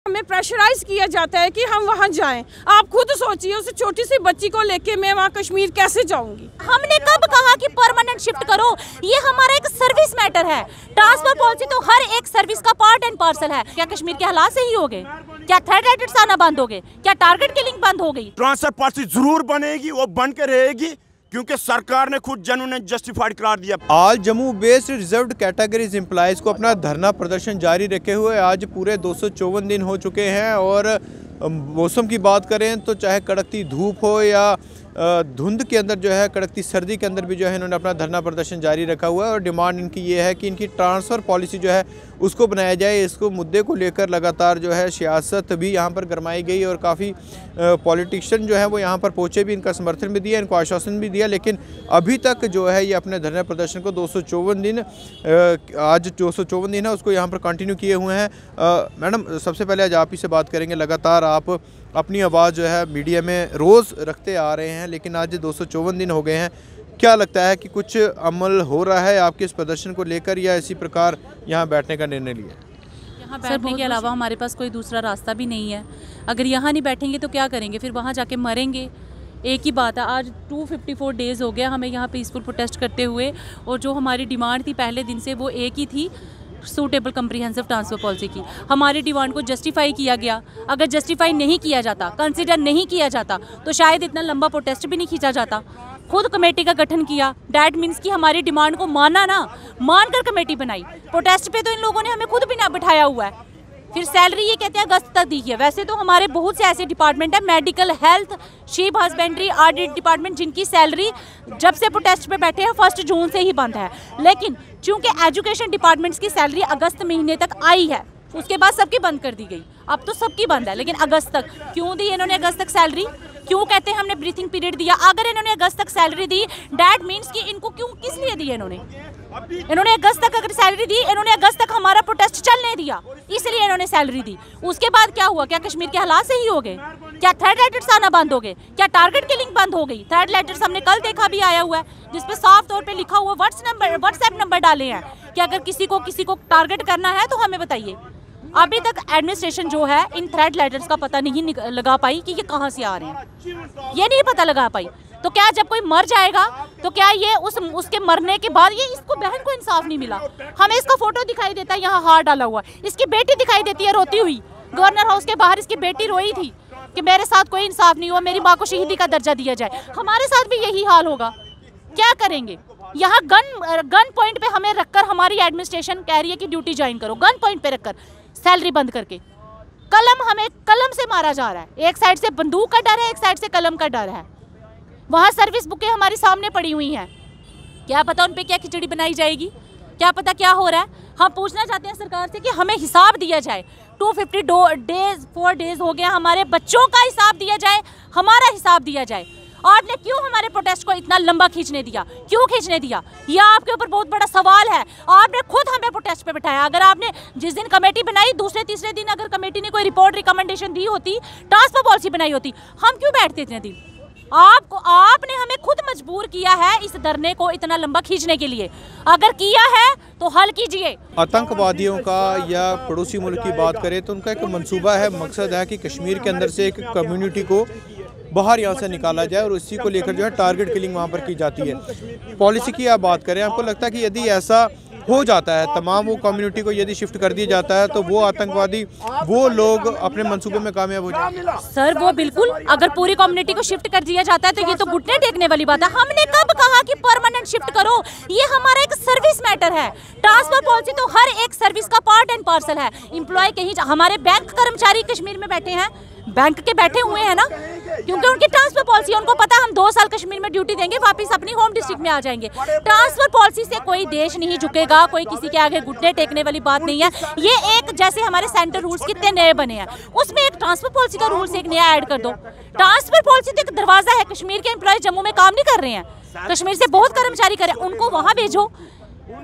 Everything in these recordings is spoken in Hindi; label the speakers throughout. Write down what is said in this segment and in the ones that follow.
Speaker 1: हमें प्रेशराइज किया जाता है कि हम वहाँ जाएं। आप खुद सोचिए, उस छोटी सी बच्ची को लेके मैं वहाँ कश्मीर कैसे जाऊंगी।
Speaker 2: हमने कब कहा कि परमानेंट शिफ्ट करो? ये हमारा एक सर्विस मैटर है। ट्रांसफर पॉलिसी तो हर एक सर्विस का पार्ट एंड पार्सल है। क्या कश्मीर के हालात सही हो गए? क्या थ्रेड राइटर्स आना बंद हो गए? क्या टारगेट किलिंग बंद हो गई?
Speaker 3: ट्रांसफर पॉलिसी जरूर बनेगी, वो बन के रहेगी, क्योंकि सरकार ने खुद जनून जस्टिफाइड करार दिया।
Speaker 4: आज Jammu based reserved categories employees को अपना धरना प्रदर्शन जारी रखे हुए आज पूरे 254 दिन हो चुके हैं। और मौसम की बात करें तो चाहे कड़कती धूप हो या धुंध के अंदर जो है, कड़कती सर्दी के अंदर भी जो है इन्होंने अपना धरना प्रदर्शन जारी रखा हुआ है। और डिमांड इनकी ये है कि इनकी ट्रांसफ़र पॉलिसी जो है उसको बनाया जाए। इसको मुद्दे को लेकर लगातार जो है सियासत भी यहाँ पर गरमाई गई और काफ़ी पॉलिटिशियन जो है वो यहाँ पर पहुँचे भी, इनका समर्थन भी दिया, इनको आश्वासन भी दिया। लेकिन अभी तक जो है ये अपने धरना प्रदर्शन को 254 दिन आज 254 दिन है उसको यहाँ पर कंटिन्यू किए हुए हैं। मैडम, सबसे पहले आज आप ही से बात करेंगे। लगातार आप अपनी आवाज़ जो है मीडिया में रोज़ रखते आ रहे हैं, लेकिन आज 254 दिन हो गए हैं। क्या लगता है कि कुछ अमल हो रहा है आपके इस प्रदर्शन को लेकर, या इसी प्रकार यहाँ बैठने का निर्णय लिया?
Speaker 2: यहाँ बैठने के अलावा हमारे पास कोई दूसरा रास्ता भी नहीं है। अगर यहाँ नहीं बैठेंगे तो क्या करेंगे? फिर वहाँ जाके मरेंगे। एक ही बात है, आज 254 डेज़ हो गया हमें यहाँ पीसफुल प्रोटेस्ट करते हुए, और जो हमारी डिमांड थी पहले दिन से वो एक ही थी, सूटेबल कम्प्रीहेंसिव ट्रांसफ़र पॉलिसी की। हमारी डिमांड को जस्टिफाई किया गया। अगर जस्टिफाई नहीं किया जाता, कंसिडर नहीं किया जाता, तो शायद इतना लंबा प्रोटेस्ट भी नहीं खींचा जाता। खुद कमेटी का गठन किया, डैट मीन्स कि हमारी डिमांड को माना ना, मानकर कमेटी बनाई। प्रोटेस्ट पे तो इन लोगों ने हमें खुद भी ना बिठाया हुआ है। फिर सैलरी ये कहते हैं अगस्त तक दी है। वैसे तो हमारे बहुत से ऐसे डिपार्टमेंट है, medical, health, sheep husbandry, audit department, जिनकी सैलरी जब से प्रोटेस्ट पे बैठे हैं 1 जून से ही बंद है। लेकिन चूंकि एजुकेशन डिपार्टमेंट्स की सैलरी अगस्त महीने तक आई है, उसके बाद सबकी बंद कर दी गई। अब तो सबकी बंद है, लेकिन अगस्त तक क्यों दी इन्होंने? अगस्त तक सैलरी क्यों कहते हैं हमने ब्रीथिंग पीरियड दिया? अगर इन्होंने अगस्त तक सैलरी दी, डैट मीन्स कि इनको क्यों, किस लिए दी इन्होंने अगस्त तक अगर सैलरी दी, इन्होंने अगस्त तक हमारा प्रोटेस्ट चलने दिया, इसलिए इन्होंने सैलरी दी। उसके बाद क्या हुआ? क्या कश्मीर के हालात सही हो गए? क्या थ्रेड राइटर्स आना बंद हो गए? क्या टारगेट किलिंग बंद हो गई? थ्रेड राइटर्स हमने कल देखा भी आया हुआ है, जिसपे साफ तौर पे लिखा हुआ व्हाट्सएप नंबर डाले हैं कि अगर किसी को टारगेट करना है तो हमें बताइए। अभी तक एडमिनिस्ट्रेशन जो है इन थ्रेड राइटर्स का पता नहीं लगा पाई कि ये कहाँ से आ रहे हैं, ये नहीं पता लगा पाई। तो क्या जब कोई मर जाएगा तो क्या ये उसके मरने के बाद ये इसको बहन को इंसाफ नहीं मिला? हमें इसका फोटो दिखाई देता है, यहाँ हार डाला हुआ, इसकी बेटी दिखाई देती है रोती हुई। गवर्नर हाउस के बाहर इसकी बेटी रोई थी कि मेरे साथ कोई इंसाफ नहीं हुआ, मेरी माँ को शहीदी का दर्जा दिया जाए। हमारे साथ भी यही हाल होगा। क्या करेंगे? यहाँ गन पॉइंट पे हमें रखकर हमारी एडमिनिस्ट्रेशन कह रही है कि ड्यूटी ज्वाइन करो, गन पॉइंट पे रखकर, सैलरी बंद करके। हमें कलम से मारा जा रहा है। एक साइड से बंदूक का डर है, एक साइड से कलम का डर है। वहाँ सर्विस बुकें हमारे सामने पड़ी हुई हैं, क्या पता उन पे क्या खिचड़ी बनाई जाएगी, क्या पता क्या हो रहा है। हम पूछना चाहते हैं सरकार से कि हमें हिसाब दिया जाए। 254 डेज हो गया, हमारे बच्चों का हिसाब दिया जाए, हमारा हिसाब दिया जाए। आपने क्यों हमारे प्रोटेस्ट को इतना लंबा खींचने दिया? क्यों खींचने दिया? यह आपके ऊपर बहुत बड़ा सवाल है। आपने खुद हमें प्रोटेस्ट पे बिठाया। अगर आपने जिस दिन कमेटी बनाई, दूसरे तीसरे दिन अगर कमेटी ने कोई रिपोर्ट रिकमेंडेशन दी होती, ट्रांसफर पॉलिसी बनाई होती, हम क्यों बैठते इतने दिन? आपने हमें खुद मजबूर किया है इस धरने को इतना लंबा खींचने के लिए। अगर किया है तो हल कीजिए।
Speaker 4: आतंकवादियों का या पड़ोसी मुल्क की बात करें तो उनका एक मंसूबा है, मकसद है कि कश्मीर के अंदर से एक कम्युनिटी को बाहर यहाँ से निकाला जाए और उसी को लेकर जो है टारगेट किलिंग वहाँ पर की जाती है। पॉलिसी की आप बात करें, आपको लगता है कि यदि ऐसा हो जाता है, तमाम वो कम्युनिटी को यदि शिफ्ट कर दिया जाता है, तो वो आतंकवादी, वो लोग अपने मंसूबे में कामयाब हो जाएंगे?
Speaker 2: सर वो बिल्कुल, अगर पूरी कम्युनिटी को शिफ्ट कर दिया जाता है तो ये तो घुटने टेकने वाली बात है। हमने कब कहा कि परमानेंट शिफ्ट करो? ये हमारा एक सर्विस मैटर है। ट्रांसफर पॉलिसी तो हर एक सर्विस का पार्ट एंड पार्सल है। एम्प्लॉय कहीं, हमारे बैंक कर्मचारी कश्मीर में बैठे हैं, बैंक के बैठे हुए हैं ना, क्योंकि उनकी ट्रांसफर पॉलिसी, उनको पता है हम 2 साल कश्मीर में ड्यूटी देंगे, वापस अपनी होम डिस्ट्रिक्ट में आ जाएंगे। ट्रांसफर पॉलिसी से कोई देश नहीं झुकेगा, कोई किसी के आगे घुटने टेकने वाली बात नहीं है। ये एक, जैसे हमारे सेंटर रूल्स कितने नए बने हैं, उसमें एक ट्रांसफर पॉलिसी का रूल्स एक नया ऐड कर दो। ट्रांसफर पॉलिसी तो एक दरवाजा है। कश्मीर के एम्प्लॉय जम्मू में काम नहीं कर रहे हैं, कश्मीर से बहुत कर्मचारी कर रहे हैं, उनको वहाँ भेजो।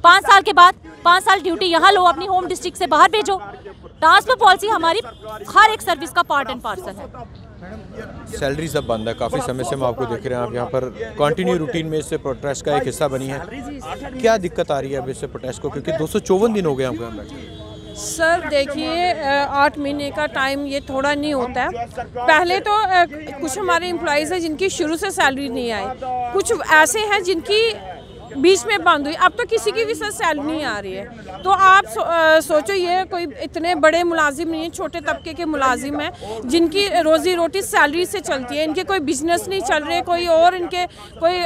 Speaker 2: 5 साल के बाद 5 साल ड्यूटी यहाँ लो, अपनी होम डिस्ट्रिक्ट से बाहर भेजो। ट्रांसफर पॉलिसी हमारी हर एक सर्विस का पार्ट एंड पार्सल है।
Speaker 4: सैलरी सब बंद है, काफ़ी समय से हम आपको देख रहे हैं, आप यहाँ पर कंटिन्यू रूटीन में इससे प्रोटेस्ट का एक हिस्सा बनी है। क्या दिक्कत आ रही है अब इससे प्रोटेस्ट को, क्योंकि 254 दिन हो गए हमको यहाँ बैठे?
Speaker 1: सर देखिए 8 महीने का टाइम ये थोड़ा नहीं होता है। पहले तो कुछ हमारे एम्प्लॉइज़ हैं जिनकी शुरू से सैलरी नहीं आई, कुछ ऐसे हैं जिनकी बीच में बंद हुई, अब तो किसी की भी सर सैलरी नहीं आ रही है। तो आप सोचो ये कोई इतने बड़े मुलाजिम नहीं है, छोटे तबके के मुलाजिम हैं जिनकी रोज़ी रोटी सैलरी से चलती है, इनके कोई बिजनेस नहीं चल रहे, कोई और इनके कोई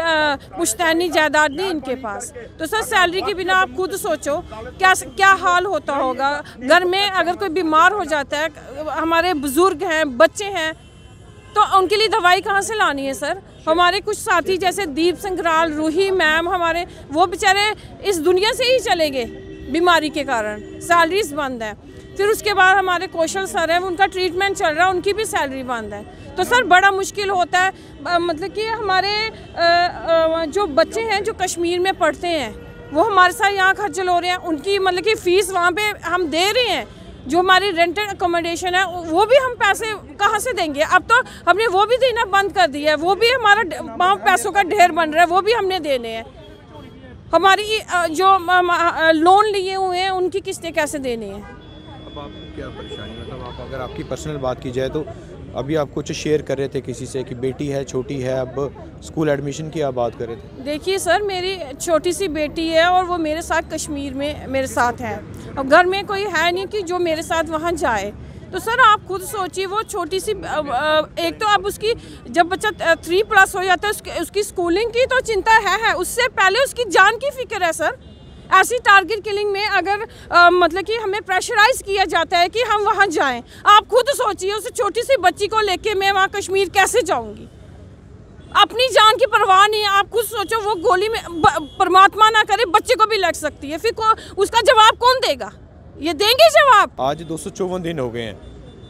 Speaker 1: पुश्तैनी जायदाद नहीं इनके पास। तो सर सैलरी के बिना आप खुद सोचो क्या हाल होता होगा। घर में अगर कोई बीमार हो जाता है, हमारे बुज़ुर्ग हैं, बच्चे हैं, तो उनके लिए दवाई कहाँ से लानी है सर। हमारे कुछ साथी जैसे दीप संग्राल, रूही मैम, हमारे वो बेचारे इस दुनिया से ही चले गए बीमारी के कारण, सैलरीज बंद है। फिर उसके बाद हमारे कौशल सर हैं, उनका ट्रीटमेंट चल रहा है, उनकी भी सैलरी बंद है। तो सर बड़ा मुश्किल होता है। मतलब कि हमारे जो बच्चे हैं जो कश्मीर में पढ़ते हैं वो हमारे साथ यहाँ खर्चल हो रहे हैं, उनकी मतलब कि फ़ीस वहाँ पे हम दे रहे हैं। जो हमारी रेंटेड अकोमोडेशन है वो भी हम पैसे कहाँ से देंगे। अब तो हमने वो भी देना बंद कर दिया है, वो भी हमारा वहाँ पैसों का ढेर बन रहा है, वो भी हमने देने हैं। हमारी जो लोन लिए हुए हैं उनकी किस्तें कैसे देनी है।
Speaker 4: अब आपको क्या परेशानी, मतलब आप अगर आपकी पर्सनल बात की जाए तो अभी आप कुछ शेयर कर रहे थे किसी से कि बेटी है, छोटी है, अब स्कूल एडमिशन की आप बात कर रहे थे।
Speaker 1: देखिए सर मेरी छोटी सी बेटी है और वो मेरे साथ कश्मीर में मेरे साथ है, और घर में कोई है नहीं कि जो मेरे साथ वहाँ जाए। तो सर आप खुद सोचिए वो छोटी सी एक तो अब उसकी जब बच्चा 3+ हो जाता है उसकी स्कूलिंग की तो चिंता है, उससे पहले उसकी जान की फिक्र है सर। ऐसी टारगेट किलिंग में अगर मतलब कि हमें प्रेशराइज किया जाता है कि हम वहाँ जाएं, आप खुद सोचिए उस छोटी सी बच्ची को लेके मैं वहाँ कश्मीर कैसे जाऊँगी। अपनी जान की परवाह नहीं है। आप खुद सोचो वो गोली में परमात्मा ना करे बच्चे को भी लग सकती है, फिर उसका जवाब कौन देगा। ये देंगे जवाब।
Speaker 4: आज 254 दिन हो गए हैं,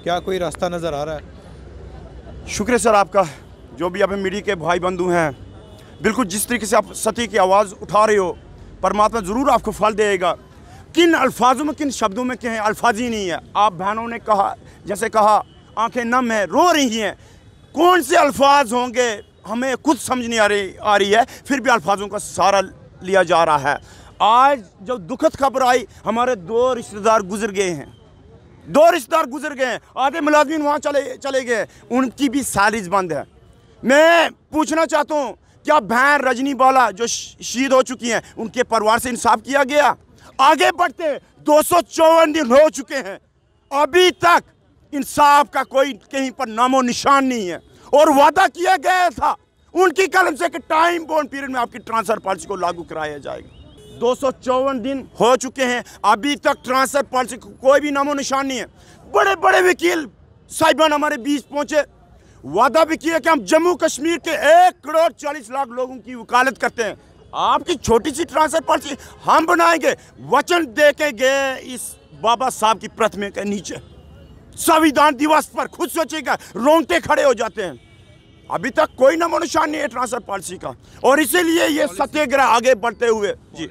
Speaker 4: क्या कोई रास्ता नज़र आ रहा है?
Speaker 3: शुक्र सर आपका, जो भी अभी मीडिया के भाई बंधु हैं, बिल्कुल जिस तरीके से आप सती की आवाज़ उठा रहे हो, परमात्मा ज़रूर आपको फल देगा। किन अल्फाजों में, किन शब्दों में कहें, अल्फाज ही नहीं है। आप बहनों ने कहा, जैसे कहा, आंखें नम हैं, रो रही हैं, कौन से अल्फाज होंगे हमें खुद समझ नहीं आ रही है, फिर भी अल्फाजों का सहारा लिया जा रहा है। आज जब दुखद खबर आई, हमारे 2 रिश्तेदार गुजर गए हैं, 2 रिश्तेदार गुजर गए हैं, आधे मुलाजिम वहाँ चले गए, उनकी भी सैलरीज बंद है। मैं पूछना चाहता हूँ, क्या बहन रजनी बाला जो शहीद हो चुकी हैं उनके परिवार से इंसाफ किया गया? आगे बढ़ते 254 दिन हो चुके हैं, अभी तक इंसाफ का कोई कहीं पर नामो निशान नहीं है। और वादा किया गया था उनकी कलम से कि टाइम बाउंड पीरियड में आपकी ट्रांसफर पॉलिसी को लागू कराया जाएगा। 254 दिन हो चुके हैं, अभी तक ट्रांसफर पॉलिसी को कोई भी नामो निशान नहीं है। बड़े बड़े वकील साहिबान हमारे बीच पहुंचे, वादा भी किया कि हम जम्मू कश्मीर के 1,40,00,000 लोगों की वकालत करते हैं, आपकी छोटी सी ट्रांसफर पॉलिसी हम बनाएंगे। वचन दे के गए इस बाबा साहब की प्रतिमा के नीचे, संविधान दिवस पर। खुद सोचिएगा, रोंगटे खड़े हो जाते हैं। अभी तक कोई नामो निशान नहीं है ट्रांसफर पॉलिसी का, और इसीलिए ये सत्याग्रह आगे बढ़ते हुए। जी,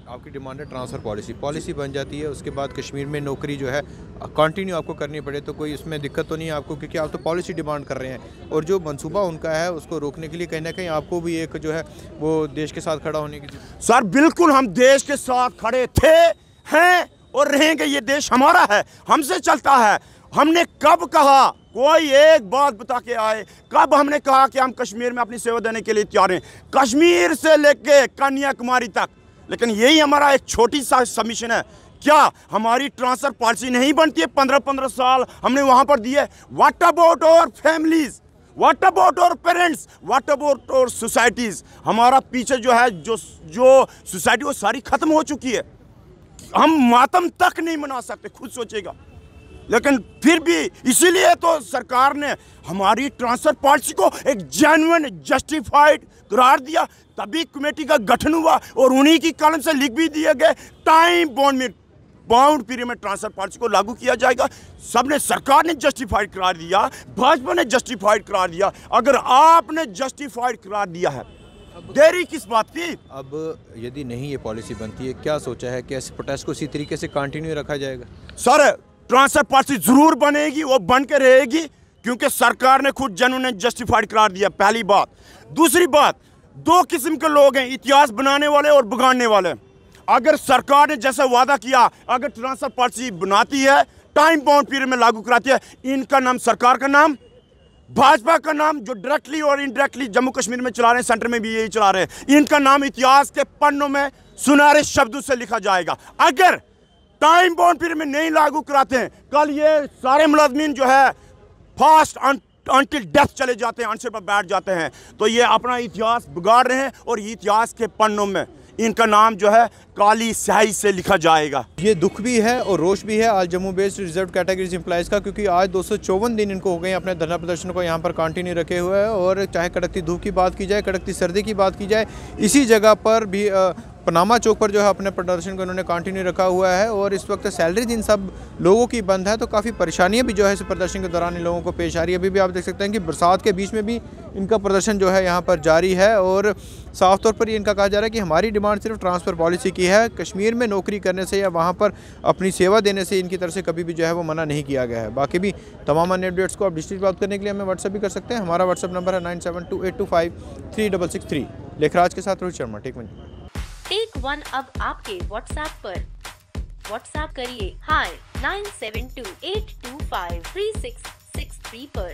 Speaker 4: आपकी डिमांड है ट्रांसफ़र पॉलिसी बन जाती है, उसके बाद कश्मीर में नौकरी जो है कंटिन्यू आपको करनी पड़े, तो कोई उसमें दिक्कत तो नहीं है आपको, क्योंकि आप तो पॉलिसी डिमांड कर रहे हैं। और जो मंसूबा उनका है उसको रोकने के लिए कहीं ना कहीं आपको भी एक जो है वो देश के साथ खड़ा होने की।
Speaker 3: सर बिल्कुल हम देश के साथ खड़े थे, हैं और रहेंगे। ये देश हमारा है, हमसे चलता है। हमने कब कहा, कोई एक बात बता के आए, कब हमने कहा कि हम कश्मीर में अपनी सेवा देने के लिए तैयार हैं, कश्मीर से लेके कन्याकुमारी तक। लेकिन यही हमारा एक छोटी सा सबमिशन है। क्या हमारी ट्रांसफर पॉलिसी नहीं बनती है? 15-15 साल हमने वहाँ पर दिए। What about our families, what about our parents, what about our societies? हमारा पीछे जो है जो सोसाइटी वो सारी ख़त्म हो चुकी है, हम मातम तक नहीं मना सकते, खुद सोचेगा। लेकिन फिर भी इसीलिए तो सरकार ने हमारी ट्रांसफर पॉलिसी को एक जेन्युइन जस्टिफाइड करार दिया, तभी कमेटी का गठन हुआ और उन्हीं की कलम से लिख भी दिए गए टाइम बाउंड पीरियड में ट्रांसफर पॉलिसी को लागू किया जाएगा। सबने, सरकार ने जस्टिफाइड करार दिया, भाजपा ने जस्टिफाइड करार दिया। अगर आपने जस्टिफाइड करार दिया है, देरी किस बात की?
Speaker 4: अब यदि नहीं ये पॉलिसी बनती है, क्या सोचा है कि ऐसे प्रोटेस्ट को इसी तरीके से कंटिन्यू रखा जाएगा?
Speaker 3: सर ट्रांसफर पॉलिसी जरूर बनेगी, वो बन के रहेगी, क्योंकि सरकार ने खुद जेन्युइन जस्टिफाइड करार दिया, पहली बात। दूसरी बात, 2 किस्म के लोग हैं, इतिहास बनाने वाले और बिगाड़ने वाले। अगर सरकार ने जैसा वादा किया, अगर ट्रांसफर पॉलिसी बनाती है, टाइम बाउंड पीरियड में लागू कराती है, इनका नाम, सरकार का नाम, भाजपा का नाम, जो डायरेक्टली और इनडायरेक्टली जम्मू कश्मीर में चला रहे हैं, सेंटर में भी यही चला रहे हैं, इनका नाम इतिहास के पन्नों में सुनहरे शब्दों से लिखा जाएगा। अगर टाइम बाउंड पीरियड में नहीं लागू कराते हैं, कल ये सारे मुलाजमीन जो है फास्ट अनटिल डेथ चले जाते हैं, अनशन पर बैठ जाते हैं, तो ये अपना इतिहास बिगाड़ रहे हैं और इतिहास के पन्नों में इनका नाम जो है काली स्याही से लिखा जाएगा।
Speaker 4: ये दुख भी है और रोष भी है आज Jammu based reserve categories employees का, क्योंकि आज 254 दिन इनको हो गए अपने धरना प्रदर्शन को यहाँ पर कंटिन्यू रखे हुए हैं। और चाहे कड़कती धूप की बात की जाए, कड़कती सर्दी की बात की जाए, इसी जगह पर भी पनामा चौक पर जो है अपने प्रदर्शन को इन्होंने कंटिन्यू रखा हुआ है। और इस वक्त सैलरीज इन सब लोगों की बंद है, तो काफ़ी परेशानियां भी जो है इस प्रदर्शन के दौरान इन लोगों को पेश आ रही है। अभी भी आप देख सकते हैं कि बरसात के बीच में भी इनका प्रदर्शन जो है यहाँ पर जारी है। और साफ तौर पर ये इनका कहा जा रहा है कि हमारी डिमांड सिर्फ ट्रांसफ़र पॉलिसी की है, कश्मीर में नौकरी करने से या वहाँ पर अपनी सेवा देने से इनकी तरफ से कभी भी जो है वो मना नहीं किया गया है। बाकी भी तमाम अन्य अपडेट्स को आप डिस्ट्रिक्ट बात करने के लिए हमें व्हाट्सएप भी कर सकते हैं। हमारा व्हाट्सएप नंबर है 9728253663। लेखराज के साथ Rohit Sharma, take one.
Speaker 5: Take one अब आपके व्हाट्सएप पर। व्हाट्सएप करिए हाय 9728253663 पर।